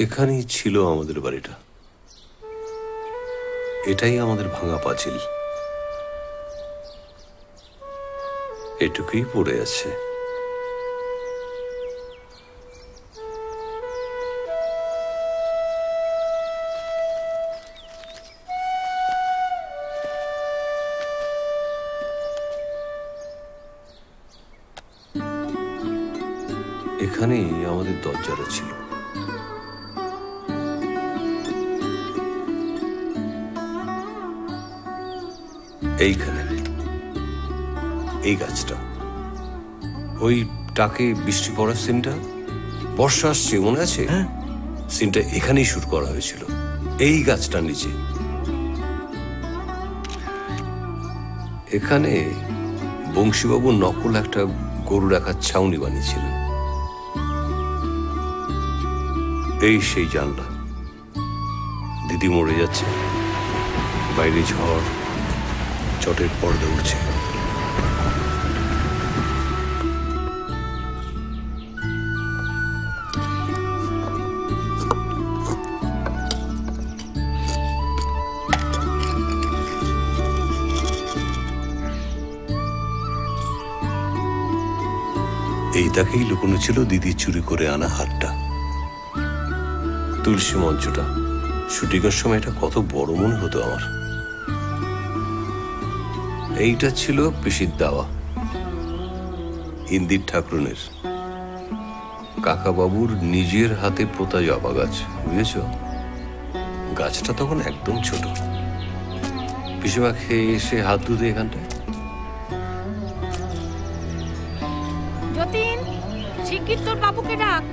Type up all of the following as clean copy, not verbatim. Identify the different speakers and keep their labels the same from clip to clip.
Speaker 1: এখানেই ছিল আমাদের বাড়িটা, এটাই আমাদের ভাঙা পাঁচিল, এটুকুই পড়ে আছে। এখানেই আমাদের দরজাটা ছিল। এইখানে এই গাছটা, ওই টাকে বৃষ্টি পড়ার সিনটা, বর্ষা আসছে মনে আছে? সিনটা এখানেই শুট করা হয়েছিল, এই গাছটার নিচে। এখানে বংশীবাবু নকল একটা গরু রাখার ছাউনি বানিয়েছিলেন। এই সেই জানলা, দিদি মরে যাচ্ছে, বাইরে ঝড়, চটের পর্দা উঠছে। এই তাকেই লুকোনো ছিল দিদি চুরি করে আনা হারটা। তুলসী মঞ্চটা, শুটিংয়ের সময় এটা কত বড় মনে হতো আমার। এইটা ছিল পিসির দেওয়া, ইন্দির ঠাকুরনের, কাকাবাবুর নিজের হাতে পোতা জবা গাছ, বুঝেছ? গাছটা তখন একদম ছোট। পিসিমা খেয়ে এসে হাত ধুতে এখানটায়।
Speaker 2: যতীন, শিগগির তোর বাবুকে ডাক।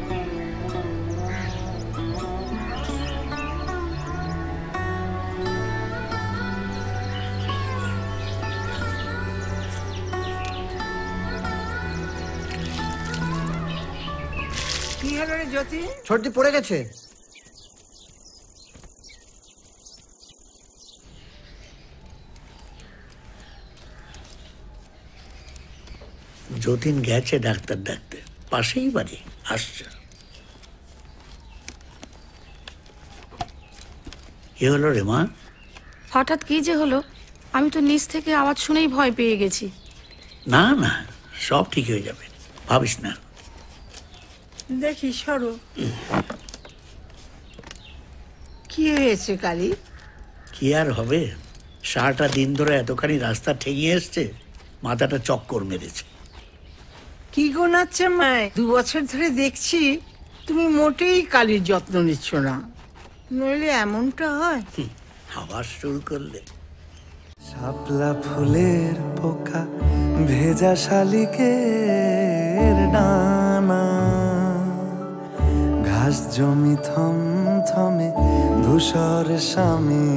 Speaker 3: কি হলো রে জ্যোতি?
Speaker 4: সর্দি পড়ে গেছে।
Speaker 5: যতীন গেছে ডাক্তার ডাকতে, পাশেই বাড়ি, আসছে। কি হলো রে মা?
Speaker 2: হঠাৎ কি যে হলো, আমি তো নিচ থেকে আওয়াজ শুনেই ভয় পেয়ে গেছি।
Speaker 5: না না, সব ঠিক হয়ে যাবে, ভাবিস না।
Speaker 3: দেখি সরো। কি হয়েছে কালী?
Speaker 5: কি আর হবে, সারাটা দিন ধরে এতখানি রাস্তা ঠেঙিয়ে এসছে, মাথাটা চক্কর মেরেছে।
Speaker 3: কি গোনাচ্ছে মায়? 2 বছর ধরে দেখছি তুমি মোটেই কালীর যত্ন নিচ্ছ না, নইলে এমনটা হয়।
Speaker 5: আবার শুরু করলে।
Speaker 6: শাপলা ফুলের পোকা, ভেজা শালিকের ডানা, ঘাস জমি থমথমে, ধূসর স্বামী